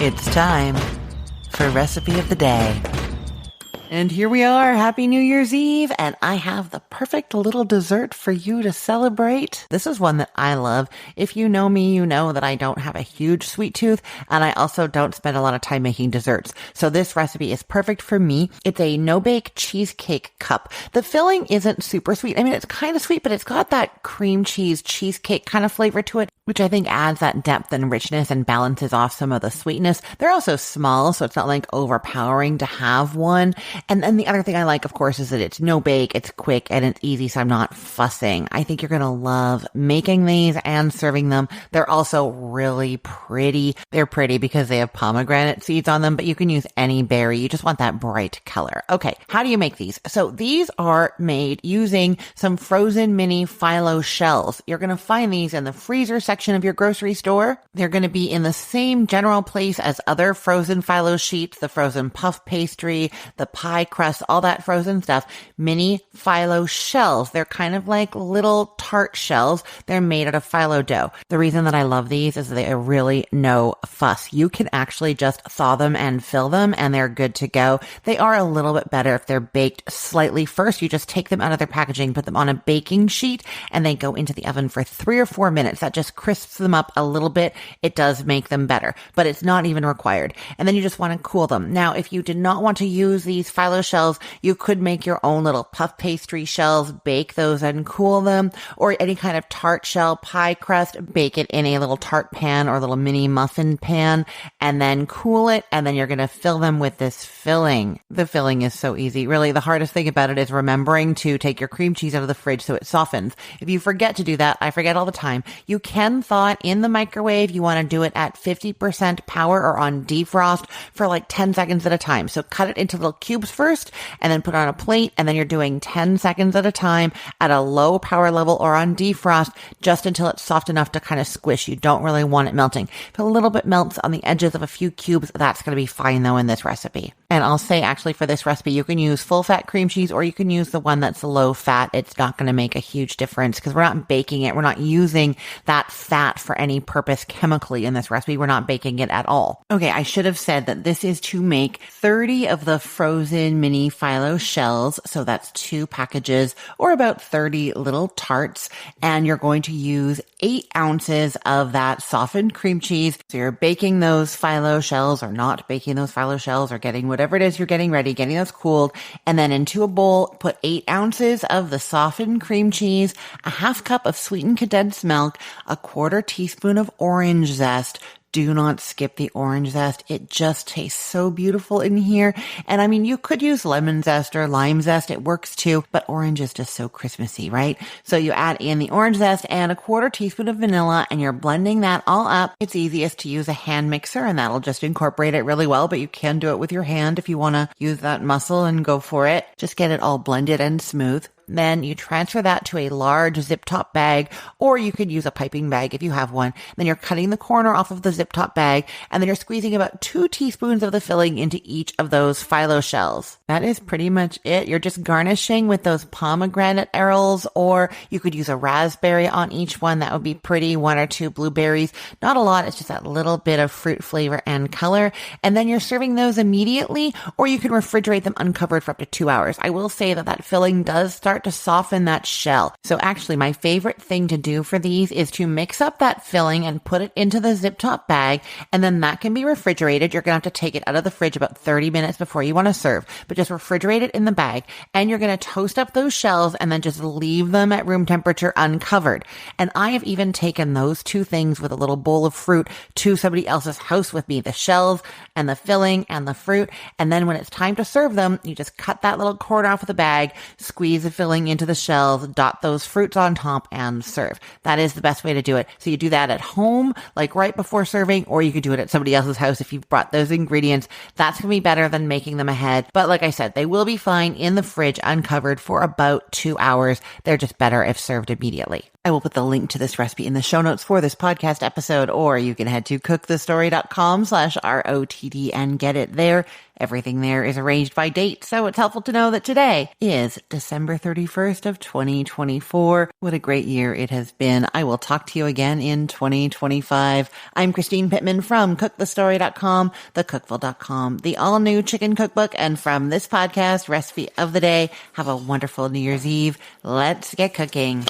It's time for Recipe of the Day. And here we are, Happy New Year's Eve, and I have the perfect little dessert for you to celebrate. This is one that I love. If you know me, you know that I don't have a huge sweet tooth, and I also don't spend a lot of time making desserts. So this recipe is perfect for me. It's a no-bake cheesecake cup. The filling isn't super sweet. I mean, it's kind of sweet, but it's got that cream cheese cheesecake kind of flavor to it, which I think adds that depth and richness and balances off some of the sweetness. They're also small, so it's not like overpowering to have one. And then the other thing I like, of course, is that it's no bake, it's quick, and it's easy, so I'm not fussing. I think you're going to love making these and serving them. They're also really pretty. They're pretty because they have pomegranate seeds on them, but you can use any berry. You just want that bright color. Okay, how do you make these? So these are made using some frozen mini phyllo shells. You're going to find these in the freezer section of your grocery store. They're going to be in the same general place as other frozen phyllo sheets, the frozen puff pastry, the pie crust, all that frozen stuff. Mini phyllo shells. They're kind of like little tart shells. They're made out of phyllo dough. The reason that I love these is they are really no fuss. You can actually just thaw them and fill them and they're good to go. They are a little bit better if they're baked slightly first. You just take them out of their packaging, put them on a baking sheet, and they go into the oven for 3 or 4 minutes. That just crisps them up a little bit. It does make them better, but it's not even required. And then you just want to cool them. Now, if you did not want to use these phyllo shells, you could make your own little puff pastry shells, bake those and cool them, or any kind of tart shell pie crust, bake it in a little tart pan or a little mini muffin pan, and then cool it, and then you're going to fill them with this filling. The filling is so easy. Really, the hardest thing about it is remembering to take your cream cheese out of the fridge so it softens. If you forget to do that, I forget all the time, you can thaw it in the microwave. You want to do it at 50% power or on defrost for like 10 seconds at a time. So cut it into little cubes first and then put it on a plate, and then you're doing 10 seconds at a time at a low power level or on defrost just until it's soft enough to kind of squish. You don't really want it melting. If a little bit melts on the edges of a few cubes, that's going to be fine though in this recipe. And I'll say actually for this recipe, you can use full fat cream cheese or you can use the one that's low fat. It's not going to make a huge difference because we're not baking it. We're not using that fat for any purpose chemically in this recipe. We're not baking it at all. Okay, I should have said that this is to make 30 of the frozen mini phyllo shells. So that's 2 packages or about 30 little tarts. And you're going to use 8 ounces of that softened cream cheese. So you're baking those phyllo shells or not baking those phyllo shells or getting whatever it is you're getting ready, getting those cooled. And then into a bowl, put 8 ounces of the softened cream cheese, a half cup of sweetened condensed milk, a 1/4 teaspoon of orange zest. Do not skip the orange zest. It just tastes so beautiful in here. And I mean, you could use lemon zest or lime zest. It works too, but orange is just so Christmassy, right? So you add in the orange zest and a 1/4 teaspoon of vanilla, and you're blending that all up. It's easiest to use a hand mixer, and that'll just incorporate it really well, but you can do it with your hand if you want to use that muscle and go for it. Just get it all blended and smooth. Then you transfer that to a large zip top bag, or you could use a piping bag if you have one. Then you're cutting the corner off of the zip top bag, and then you're squeezing about 2 teaspoons of the filling into each of those phyllo shells. That is pretty much it. You're just garnishing with those pomegranate arils, or you could use a raspberry on each one. That would be pretty. 1 or 2 blueberries. Not a lot. It's just that little bit of fruit flavor and color. And then you're serving those immediately, or you can refrigerate them uncovered for up to 2 hours. I will say that that filling does start to soften that shell. So actually my favorite thing to do for these is to mix up that filling and put it into the zip top bag, and then that can be refrigerated. You're going to have to take it out of the fridge about 30 minutes before you want to serve, but just refrigerate it in the bag, and you're going to toast up those shells and then just leave them at room temperature uncovered. And I have even taken those 2 things with a little bowl of fruit to somebody else's house with me, the shells and the filling and the fruit. And then when it's time to serve them, you just cut that little cord off of the bag, squeeze the filling into the shells, dot those fruits on top, and serve. That is the best way to do it. So you do that at home, like right before serving, or you could do it at somebody else's house if you've brought those ingredients. That's going to be better than making them ahead. But like I said, they will be fine in the fridge uncovered for about 2 hours. They're just better if served immediately. I will put the link to this recipe in the show notes for this podcast episode, or you can head to cookthestory.com/ROTD and get it there. Everything there is arranged by date, so it's helpful to know that today is December 31st of 2024. What a great year it has been. I will talk to you again in 2025. I'm Christine Pittman from cookthestory.com, thecookville.com, the all-new chicken cookbook, and from this podcast, Recipe of the Day. Have a wonderful New Year's Eve. Let's get cooking.